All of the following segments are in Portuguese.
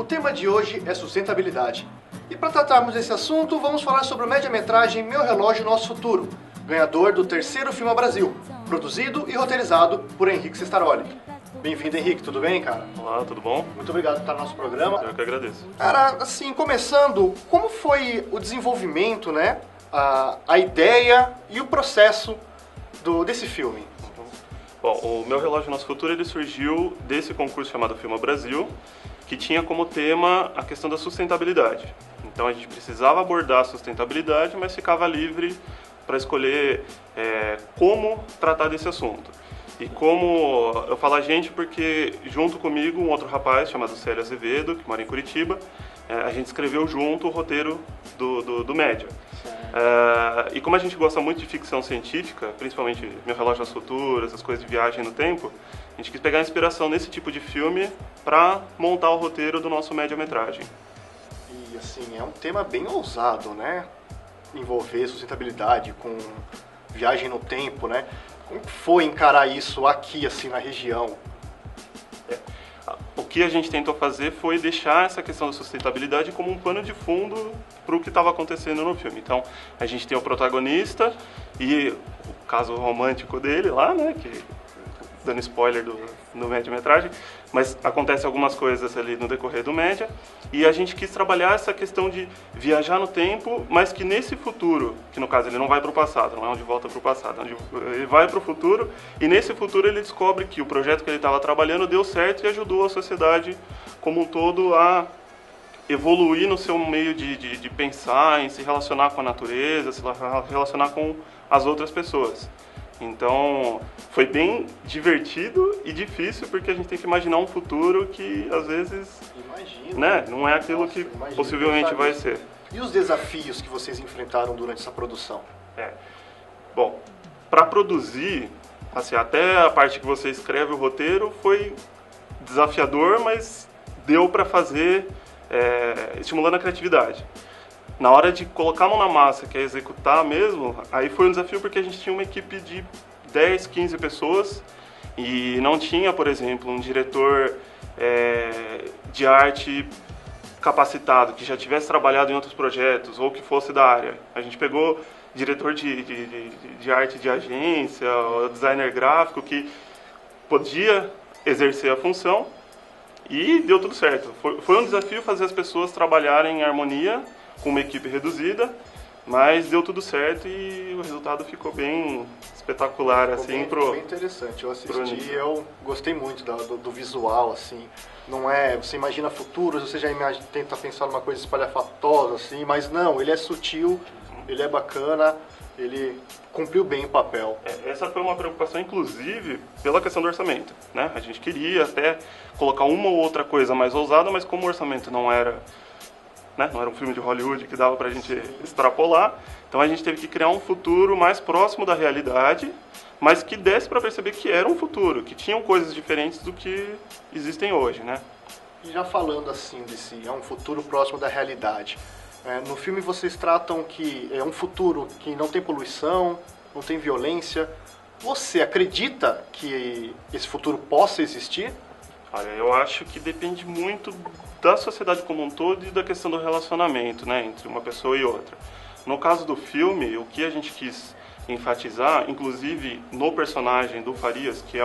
tema de hoje é sustentabilidade. E para tratarmos desse assunto, vamos falar sobre o média-metragem Meu Relógio Nosso Futuro, ganhador do terceiro Filma Brasil, produzido e roteirizado por Henrique Sestaroli. Bem-vindo, Henrique, tudo bem, cara? Olá, tudo bom? Muito obrigado por estar no nosso programa. Eu que agradeço. Cara, assim, começando, como foi o desenvolvimento, né, a ideia e o processo desse filme? Bom, o Meu Relógio Nosso Futuro ele surgiu desse concurso chamado Filma Brasil, que tinha como tema a questão da sustentabilidade. Então a gente precisava abordar a sustentabilidade, mas ficava livre para escolher como tratar desse assunto. E como eu falo a gente, porque junto comigo um outro rapaz chamado Célio Azevedo, que mora em Curitiba, a gente escreveu junto o roteiro do Média. E como a gente gosta muito de ficção científica, principalmente Meu Relógio Nosso Futuro, essas coisas de viagem no tempo, a gente quis pegar inspiração nesse tipo de filme para montar o roteiro do nosso média-metragem. E assim, é um tema bem ousado, né? Envolver sustentabilidade com viagem no tempo, né? Como foi encarar isso aqui, assim, na região? O que a gente tentou fazer foi deixar essa questão da sustentabilidade como um pano de fundo para o que estava acontecendo no filme. Então, a gente tem o protagonista e o caso romântico dele lá, né, que dando spoiler no média-metragem, mas acontece algumas coisas ali no decorrer do média, e a gente quis trabalhar essa questão de viajar no tempo, mas que nesse futuro, que no caso ele não vai para o passado, não é onde volta para o passado, ele vai para o futuro, e nesse futuro ele descobre que o projeto que ele estava trabalhando deu certo e ajudou a sociedade como um todo a evoluir no seu meio de pensar, em se relacionar com a natureza, se relacionar com as outras pessoas. Então, foi bem divertido e difícil, porque a gente tem que imaginar um futuro que, às vezes, né, não é aquilo que possivelmente vai ser. E os desafios que vocês enfrentaram durante essa produção? Bom, para produzir, assim, até a parte que você escreve o roteiro foi desafiador, mas deu para fazer estimulando a criatividade. Na hora de colocar a mão na massa, que é executar mesmo, aí foi um desafio porque a gente tinha uma equipe de 10, 15 pessoas e não tinha, por exemplo, um diretor de arte capacitado, que já tivesse trabalhado em outros projetos ou que fosse da área. A gente pegou diretor de arte de agência, designer gráfico, que podia exercer a função e deu tudo certo. Foi um desafio fazer as pessoas trabalharem em harmonia, com uma equipe reduzida, mas deu tudo certo e o resultado ficou bem espetacular. Ficou bem interessante, eu assisti e eu gostei muito do visual, assim. Não é, você imagina futuros, você já tenta pensar numa coisa espalhafatosa, assim, mas não, ele é sutil, ele é bacana, ele cumpriu bem o papel. Essa foi uma preocupação, inclusive, pela questão do orçamento, né? A gente queria até colocar uma ou outra coisa mais ousada, mas como o orçamento não era um filme de Hollywood que dava pra gente extrapolar, então a gente teve que criar um futuro mais próximo da realidade, mas que desse pra perceber que era um futuro, que tinham coisas diferentes do que existem hoje, né? E já falando assim é um futuro próximo da realidade, no filme vocês tratam que é um futuro que não tem poluição, não tem violência. Você acredita que esse futuro possa existir? Olha, eu acho que depende muito da sociedade como um todo e da questão do relacionamento, né, entre uma pessoa e outra. No caso do filme, o que a gente quis enfatizar, inclusive no personagem do Farias, que é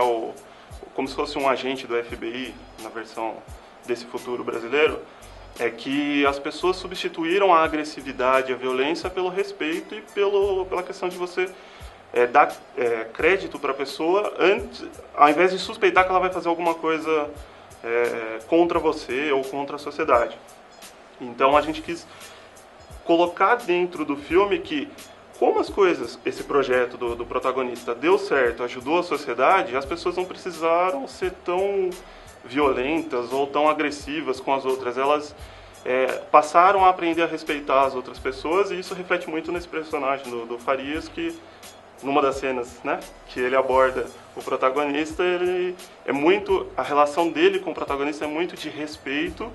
como se fosse um agente do FBI, na versão desse futuro brasileiro, é que as pessoas substituíram a agressividade e a violência pelo respeito e pela questão de você dar crédito para a pessoa, ao invés de suspeitar que ela vai fazer alguma coisa contra você ou contra a sociedade. Então a gente quis colocar dentro do filme que, como esse projeto do protagonista deu certo, ajudou a sociedade, as pessoas não precisaram ser tão violentas ou tão agressivas com as outras. Elas passaram a aprender a respeitar as outras pessoas, e isso reflete muito nesse personagem do Farias, que numa das cenas, né, que ele aborda o protagonista, a relação dele com o protagonista é muito de respeito,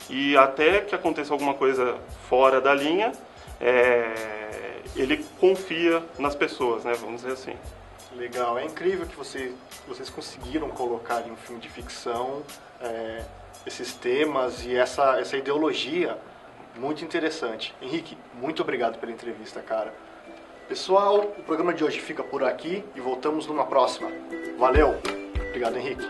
e até que aconteça alguma coisa fora da linha, ele confia nas pessoas, né, vamos dizer assim. Legal, é incrível que vocês conseguiram colocar em um filme de ficção esses temas e essa ideologia muito interessante. Henrique, muito obrigado pela entrevista, cara. Pessoal, o programa de hoje fica por aqui e voltamos numa próxima. Valeu! Obrigado, Henrique.